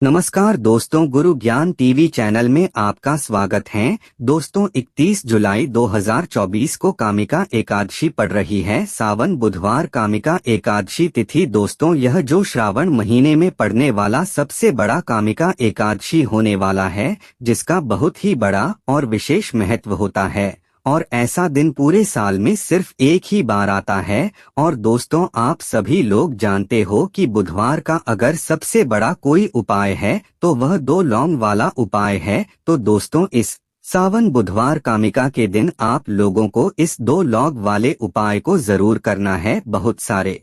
नमस्कार दोस्तों, गुरु ज्ञान टीवी चैनल में आपका स्वागत है। दोस्तों 31 जुलाई 2024 को कामिका एकादशी पड़ रही है। सावन बुधवार कामिका एकादशी तिथि। दोस्तों यह जो श्रावण महीने में पड़ने वाला सबसे बड़ा कामिका एकादशी होने वाला है, जिसका बहुत ही बड़ा और विशेष महत्व होता है। और ऐसा दिन पूरे साल में सिर्फ एक ही बार आता है। और दोस्तों आप सभी लोग जानते हो कि बुधवार का अगर सबसे बड़ा कोई उपाय है तो वह 2 लौंग वाला उपाय है। तो दोस्तों इस सावन बुधवार कामिका के दिन आप लोगों को इस 2 लौंग वाले उपाय को जरूर करना है। बहुत सारे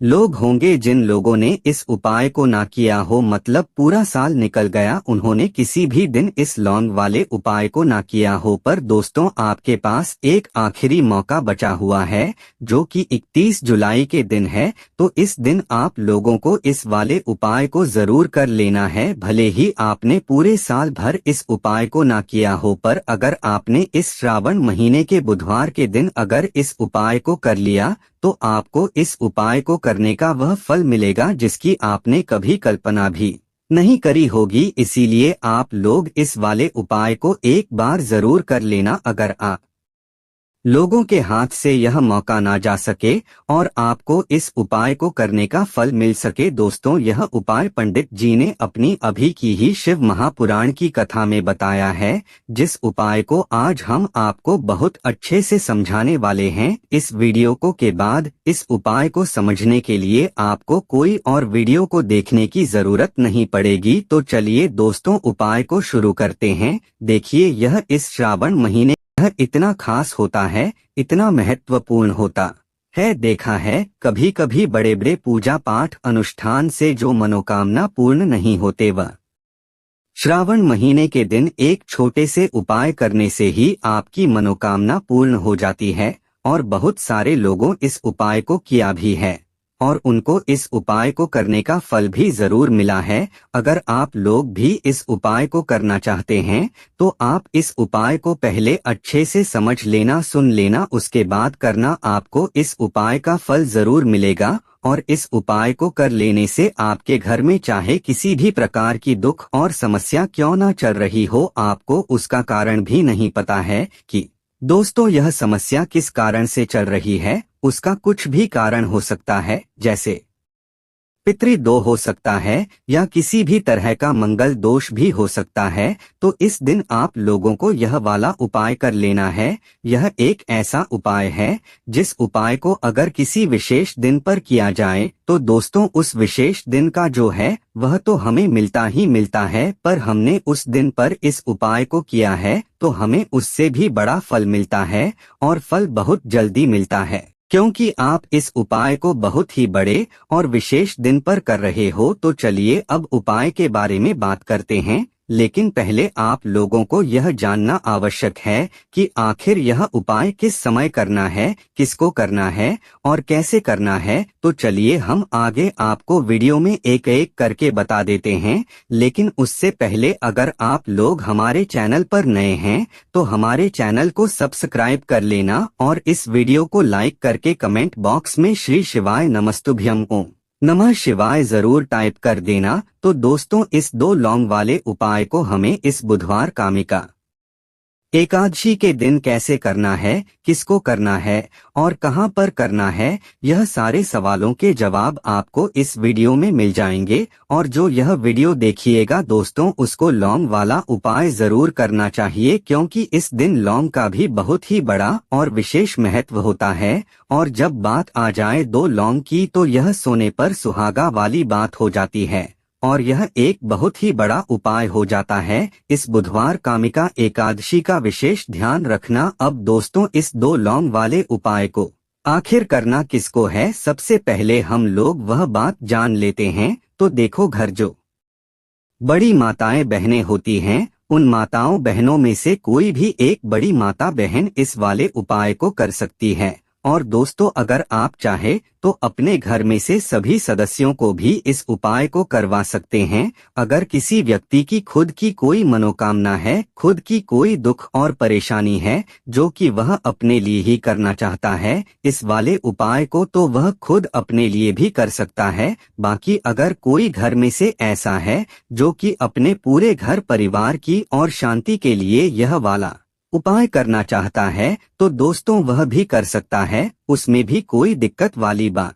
लोग होंगे जिन लोगों ने इस उपाय को ना किया हो, मतलब पूरा साल निकल गया, उन्होंने किसी भी दिन इस लौंग वाले उपाय को ना किया हो। पर दोस्तों आपके पास एक आखिरी मौका बचा हुआ है, जो कि 31 जुलाई के दिन है। तो इस दिन आप लोगों को इस वाले उपाय को जरूर कर लेना है। भले ही आपने पूरे साल भर इस उपाय को ना किया हो, पर अगर आपने इस श्रावण महीने के बुधवार के दिन अगर इस उपाय को कर लिया तो आपको इस उपाय को करने का वह फल मिलेगा जिसकी आपने कभी कल्पना भी नहीं करी होगी। इसीलिए आप लोग इस वाले उपाय को एक बार जरूर कर लेना। अगर आप लोगों के हाथ से यह मौका ना जा सके और आपको इस उपाय को करने का फल मिल सके, दोस्तों यह उपाय पंडित जी ने अपनी अभी की ही शिव महापुराण की कथा में बताया है, जिस उपाय को आज हम आपको बहुत अच्छे से समझाने वाले हैं। इस वीडियो को के बाद इस उपाय को समझने के लिए आपको कोई और वीडियो को देखने की जरूरत नहीं पड़ेगी। तो चलिए दोस्तों उपाय को शुरू करते हैं। देखिए यह इस श्रावण महीने यह इतना खास होता है, इतना महत्वपूर्ण होता है। देखा है कभी कभी बड़े बड़े पूजा पाठ अनुष्ठान से जो मनोकामना पूर्ण नहीं होते, वह श्रावण महीने के दिन एक छोटे से उपाय करने से ही आपकी मनोकामना पूर्ण हो जाती है। और बहुत सारे लोगों इस उपाय को किया भी है और उनको इस उपाय को करने का फल भी जरूर मिला है। अगर आप लोग भी इस उपाय को करना चाहते हैं तो आप इस उपाय को पहले अच्छे से समझ लेना, सुन लेना, उसके बाद करना। आपको इस उपाय का फल जरूर मिलेगा। और इस उपाय को कर लेने से आपके घर में चाहे किसी भी प्रकार की दुख और समस्या क्यों ना चल रही हो, आपको उसका कारण भी नहीं पता है कि दोस्तों यह समस्या किस कारण से चल रही है। उसका कुछ भी कारण हो सकता है, जैसे पितृदोष हो सकता है या किसी भी तरह का मंगल दोष भी हो सकता है। तो इस दिन आप लोगों को यह वाला उपाय कर लेना है। यह एक ऐसा उपाय है जिस उपाय को अगर किसी विशेष दिन पर किया जाए तो दोस्तों उस विशेष दिन का जो है वह तो हमें मिलता ही मिलता है, पर हमने उस दिन पर इस उपाय को किया है तो हमें उससे भी बड़ा फल मिलता है। और फल बहुत जल्दी मिलता है, क्योंकि आप इस उपाय को बहुत ही बड़े और विशेष दिन पर कर रहे हो। तो चलिए अब उपाय के बारे में बात करते हैं, लेकिन पहले आप लोगों को यह जानना आवश्यक है कि आखिर यह उपाय किस समय करना है, किसको करना है और कैसे करना है। तो चलिए हम आगे आपको वीडियो में एक एक करके बता देते हैं। लेकिन उससे पहले अगर आप लोग हमारे चैनल पर नए हैं तो हमारे चैनल को सब्सक्राइब कर लेना और इस वीडियो को लाइक करके कमेंट बॉक्स में श्री शिवाय नमस्तुभ्यम ओम नमः शिवाय जरूर टाइप कर देना। तो दोस्तों इस 2 लौंग वाले उपाय को हमें इस बुधवार कामिका एकादशी के दिन कैसे करना है, किसको करना है और कहां पर करना है, यह सारे सवालों के जवाब आपको इस वीडियो में मिल जाएंगे। और जो यह वीडियो देखिएगा दोस्तों उसको लौंग वाला उपाय जरूर करना चाहिए, क्योंकि इस दिन लौंग का भी बहुत ही बड़ा और विशेष महत्व होता है। और जब बात आ जाए 2 लौंग की तो यह सोने पर सुहागा वाली बात हो जाती है और यह एक बहुत ही बड़ा उपाय हो जाता है। इस बुधवार कामिका एकादशी का विशेष ध्यान रखना। अब दोस्तों इस 2 लौंग वाले उपाय को आखिर करना किसको है, सबसे पहले हम लोग वह बात जान लेते हैं। तो देखो, घर जो बड़ी माताएं बहनें होती हैं, उन माताओं बहनों में से कोई भी एक बड़ी माता बहन इस वाले उपाय को कर सकती है। और दोस्तों, अगर आप चाहे तो अपने घर में से सभी सदस्यों को भी इस उपाय को करवा सकते हैं। अगर किसी व्यक्ति की खुद की कोई मनोकामना है, खुद की कोई दुख और परेशानी है जो कि वह अपने लिए ही करना चाहता है इस वाले उपाय को, तो वह खुद अपने लिए भी कर सकता है। बाकी अगर कोई घर में से ऐसा है जो कि अपने पूरे घर परिवार की और शांति के लिए यह वाला उपाय करना चाहता है, तो दोस्तों वह भी कर सकता है, उसमें भी कोई दिक्कत वाली बात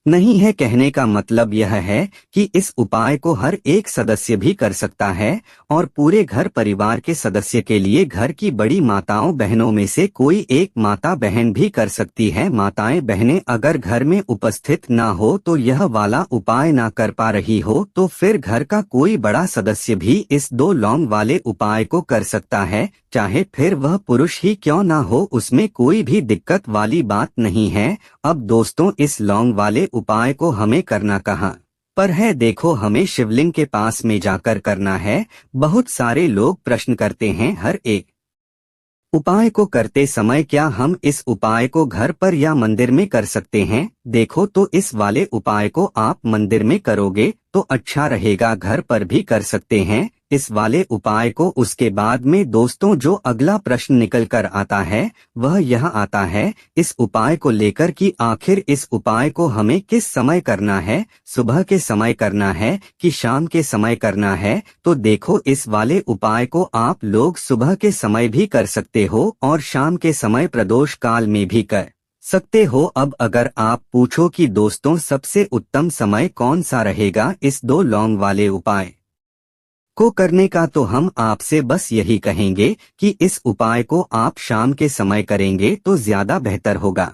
नहीं है। कहने का मतलब यह है कि इस उपाय को हर एक सदस्य भी कर सकता है और पूरे घर परिवार के सदस्य के लिए घर की बड़ी माताओं बहनों में से कोई एक माता बहन भी कर सकती है। माताएं बहनें अगर घर में उपस्थित ना हो तो यह वाला उपाय ना कर पा रही हो तो फिर घर का कोई बड़ा सदस्य भी इस 2 लौंग वाले उपाय को कर सकता है, चाहे फिर वह पुरुष ही क्यों ना हो, उसमें कोई भी दिक्कत वाली बात नहीं है। अब दोस्तों, इस लौंग वाले उपाय को हमें करना कहाँ पर है? देखो, हमें शिवलिंग के पास में जाकर करना है। बहुत सारे लोग प्रश्न करते हैं हर एक उपाय को करते समय क्या हम इस उपाय को घर पर या मंदिर में कर सकते हैं? देखो, तो इस वाले उपाय को आप मंदिर में करोगे तो अच्छा रहेगा, घर पर भी कर सकते हैं इस वाले उपाय को। उसके बाद में दोस्तों जो अगला प्रश्न निकल कर आता है वह यह आता है इस उपाय को लेकर कि आखिर इस उपाय को हमें किस समय करना है, सुबह के समय करना है कि शाम के समय करना है? तो देखो, इस वाले उपाय को आप लोग सुबह के समय भी कर सकते हो और शाम के समय प्रदोष काल में भी कर सकते हो। अब अगर आप पूछो कि दोस्तों सबसे उत्तम समय कौन सा रहेगा इस 2 लौंग वाले उपाय को करने का, तो हम आपसे बस यही कहेंगे कि इस उपाय को आप शाम के समय करेंगे तो ज्यादा बेहतर होगा।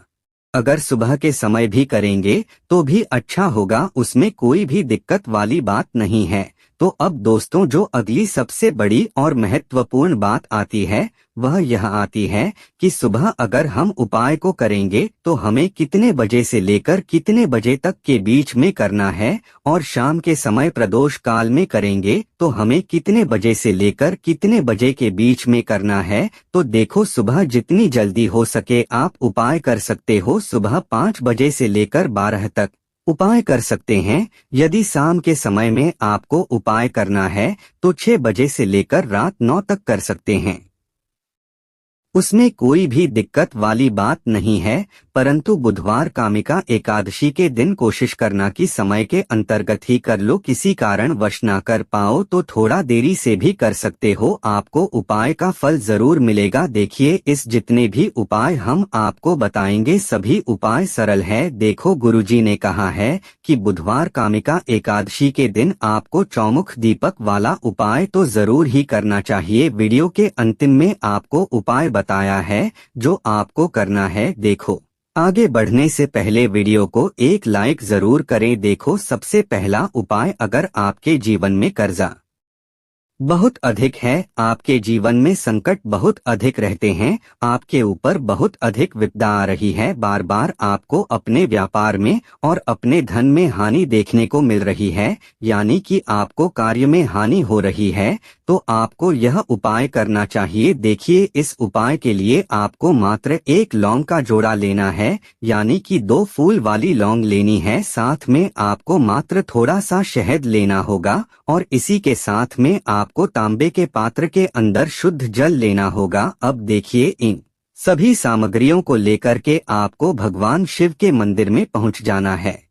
अगर सुबह के समय भी करेंगे तो भी अच्छा होगा, उसमें कोई भी दिक्कत वाली बात नहीं है। तो अब दोस्तों जो अगली सबसे बड़ी और महत्वपूर्ण बात आती है वह यह आती है कि सुबह अगर हम उपाय को करेंगे तो हमें कितने बजे से लेकर कितने बजे तक के बीच में करना है, और शाम के समय प्रदोष काल में करेंगे तो हमें कितने बजे से लेकर कितने बजे के बीच में करना है। तो देखो, सुबह जितनी जल्दी हो सके आप उपाय कर सकते हो। सुबह 5 बजे से लेकर 12 तक उपाय कर सकते हैं। यदि शाम के समय में आपको उपाय करना है तो 6 बजे से लेकर रात 9 तक कर सकते हैं, उसमें कोई भी दिक्कत वाली बात नहीं है। परंतु बुधवार कामिका एकादशी के दिन कोशिश करना कि समय के अंतर्गत ही कर लो, किसी कारण वश ना कर पाओ तो थोड़ा देरी से भी कर सकते हो, आपको उपाय का फल जरूर मिलेगा। देखिए, इस जितने भी उपाय हम आपको बताएंगे सभी उपाय सरल है। देखो, गुरुजी ने कहा है कि बुधवार कामिका एकादशी के दिन आपको चौमुख दीपक वाला उपाय तो जरूर ही करना चाहिए। वीडियो के अंतिम में आपको उपाय बताया है जो आपको करना है। देखो, आगे बढ़ने से पहले वीडियो को एक लाइक जरूर करें। देखो, सबसे पहला उपाय, अगर आपके जीवन में कर्जा बहुत अधिक है, आपके जीवन में संकट बहुत अधिक रहते हैं, आपके ऊपर बहुत अधिक विपदा आ रही है, बार बार आपको अपने व्यापार में और अपने धन में हानि देखने को मिल रही है, यानी कि आपको कार्य में हानि हो रही है, तो आपको यह उपाय करना चाहिए। देखिए, इस उपाय के लिए आपको मात्र 1 लौंग का जोड़ा लेना है, यानी कि 2 फूल वाली लौंग लेनी है। साथ में आपको मात्र थोड़ा सा शहद लेना होगा और इसी के साथ में आपको तांबे के पात्र के अंदर शुद्ध जल लेना होगा। अब देखिए, इन सभी सामग्रियों को लेकर के आपको भगवान शिव के मंदिर में पहुंच जाना है।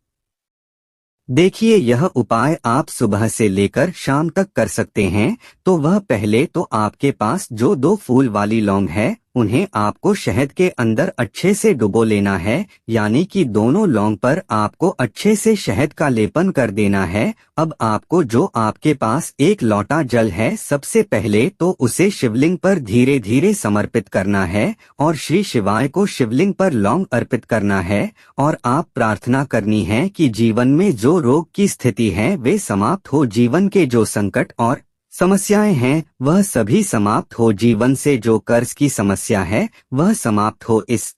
देखिए, यह उपाय आप सुबह से लेकर शाम तक कर सकते हैं। तो वह पहले तो आपके पास जो 2 फूल वाली लौंग है उन्हें आपको शहद के अंदर अच्छे से डुबो लेना है, यानी कि दोनों लौंग पर आपको अच्छे से शहद का लेपन कर देना है। अब आपको जो आपके पास 1 लोटा जल है, सबसे पहले तो उसे शिवलिंग पर धीरे धीरे समर्पित करना है और श्री शिवाय को शिवलिंग पर लौंग अर्पित करना है और आप प्रार्थना करनी है कि जीवन में जो रोग की स्थिति है वे समाप्त हो, जीवन के जो संकट और समस्याएं हैं वह सभी समाप्त हो, जीवन से जो कर्ज की समस्या है वह समाप्त हो। इस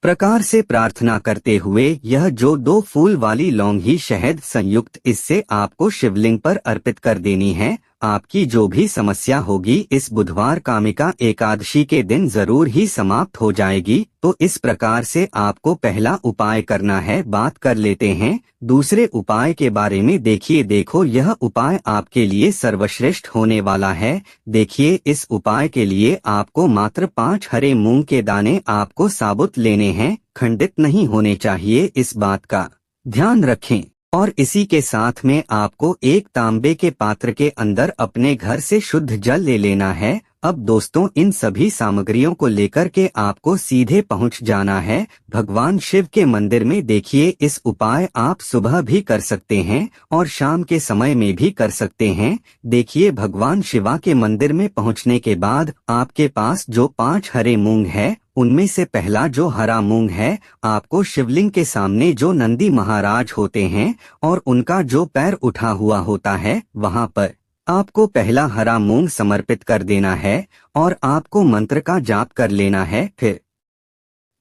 प्रकार से प्रार्थना करते हुए यह जो 2 फूल वाली लौंग ही शहद संयुक्त इससे आपको शिवलिंग पर अर्पित कर देनी है। आपकी जो भी समस्या होगी इस बुधवार कामिका एकादशी के दिन जरूर ही समाप्त हो जाएगी। तो इस प्रकार से आपको पहला उपाय करना है। बात कर लेते हैं दूसरे उपाय के बारे में। देखो यह उपाय आपके लिए सर्वश्रेष्ठ होने वाला है। देखिए इस उपाय के लिए आपको मात्र 5 हरे मूंग के दाने आपको साबुत लेने हैं, खंडित नहीं होने चाहिए, इस बात का ध्यान रखें। और इसी के साथ में आपको एक तांबे के पात्र के अंदर अपने घर से शुद्ध जल ले लेना है। अब दोस्तों इन सभी सामग्रियों को लेकर के आपको सीधे पहुंच जाना है भगवान शिव के मंदिर में। देखिए इस उपाय आप सुबह भी कर सकते हैं और शाम के समय में भी कर सकते हैं। देखिए भगवान शिवा के मंदिर में पहुंचने के बाद आपके पास जो 5 हरे मूंग है उनमें से पहला जो हरा मूंग है आपको शिवलिंग के सामने जो नंदी महाराज होते हैं और उनका जो पैर उठा हुआ होता है वहां पर आपको पहला हरा मूंग समर्पित कर देना है और आपको मंत्र का जाप कर लेना है। फिर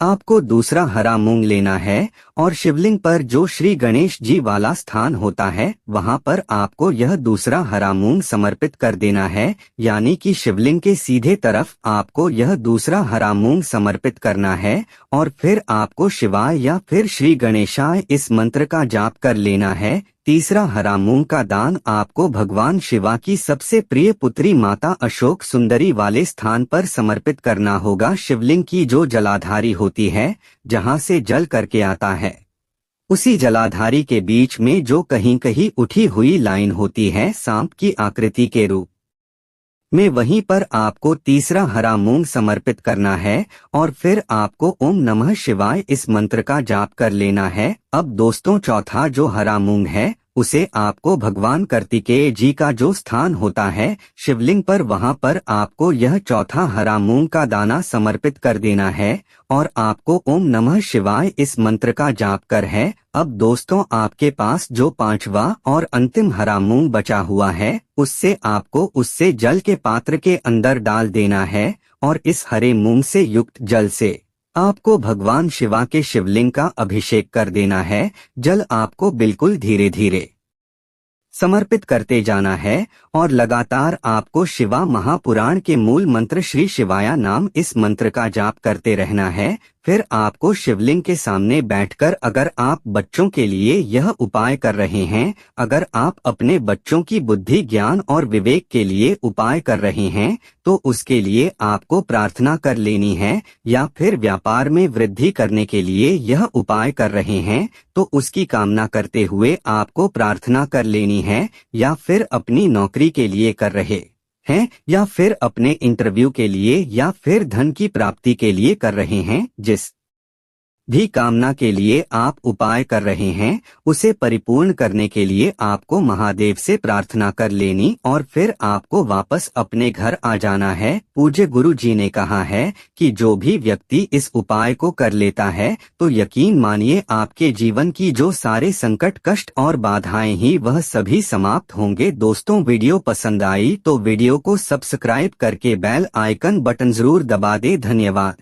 आपको दूसरा हरा मूंग लेना है और शिवलिंग पर जो श्री गणेश जी वाला स्थान होता है वहां पर आपको यह दूसरा हरा मूंग समर्पित कर देना है। यानी कि शिवलिंग के सीधे तरफ आपको यह दूसरा हरा मूंग समर्पित करना है और फिर आपको शिवाय या फिर श्री गणेशाय इस मंत्र का जाप कर लेना है। तीसरा हरा मूंग का दान आपको भगवान शिवा की सबसे प्रिय पुत्री माता अशोक सुंदरी वाले स्थान पर समर्पित करना होगा। शिवलिंग की जो जलाधारी होती है जहां से जल करके आता है उसी जलाधारी के बीच में जो कहीं कहीं उठी हुई लाइन होती है सांप की आकृति के रूप में, वहीं पर आपको तीसरा हरा मूंग समर्पित करना है और फिर आपको ओम नमः शिवाय इस मंत्र का जाप कर लेना है। अब दोस्तों चौथा जो हरा मूंग है उसे आपको भगवान कार्तिकेय जी का जो स्थान होता है शिवलिंग पर वहां पर आपको यह चौथा हरा मूंग का दाना समर्पित कर देना है और आपको ओम नमः शिवाय इस मंत्र का जाप कर है। अब दोस्तों आपके पास जो 5वां और अंतिम हरा मूंग बचा हुआ है उससे जल के पात्र के अंदर डाल देना है और इस हरे मूंग से युक्त जल से आपको भगवान शिवा के शिवलिंग का अभिषेक कर देना है। जल आपको बिल्कुल धीरे धीरे समर्पित करते जाना है और लगातार आपको शिवा महापुराण के मूल मंत्र श्री शिवाया नाम इस मंत्र का जाप करते रहना है। फिर आपको शिवलिंग के सामने बैठकर अगर आप बच्चों के लिए यह उपाय कर रहे हैं, अगर आप अपने बच्चों की बुद्धि ज्ञान और विवेक के लिए उपाय कर रहे हैं तो उसके लिए आपको प्रार्थना कर लेनी है, या फिर व्यापार में वृद्धि करने के लिए यह उपाय कर रहे हैं तो उसकी कामना करते हुए आपको प्रार्थना कर लेनी है, या फिर अपनी नौकरी के लिए कर रहे हैं या फिर अपने इंटरव्यू के लिए या फिर धन की प्राप्ति के लिए कर रहे हैं। जिस भी कामना के लिए आप उपाय कर रहे हैं उसे परिपूर्ण करने के लिए आपको महादेव से प्रार्थना कर लेनी और फिर आपको वापस अपने घर आ जाना है। पूज्य गुरु जी ने कहा है कि जो भी व्यक्ति इस उपाय को कर लेता है तो यकीन मानिए आपके जीवन की जो सारे संकट कष्ट और बाधाएं ही वह सभी समाप्त होंगे। दोस्तों वीडियो पसंद आई तो वीडियो को सब्सक्राइब करके बेल आइकन बटन जरूर दबा दे। धन्यवाद।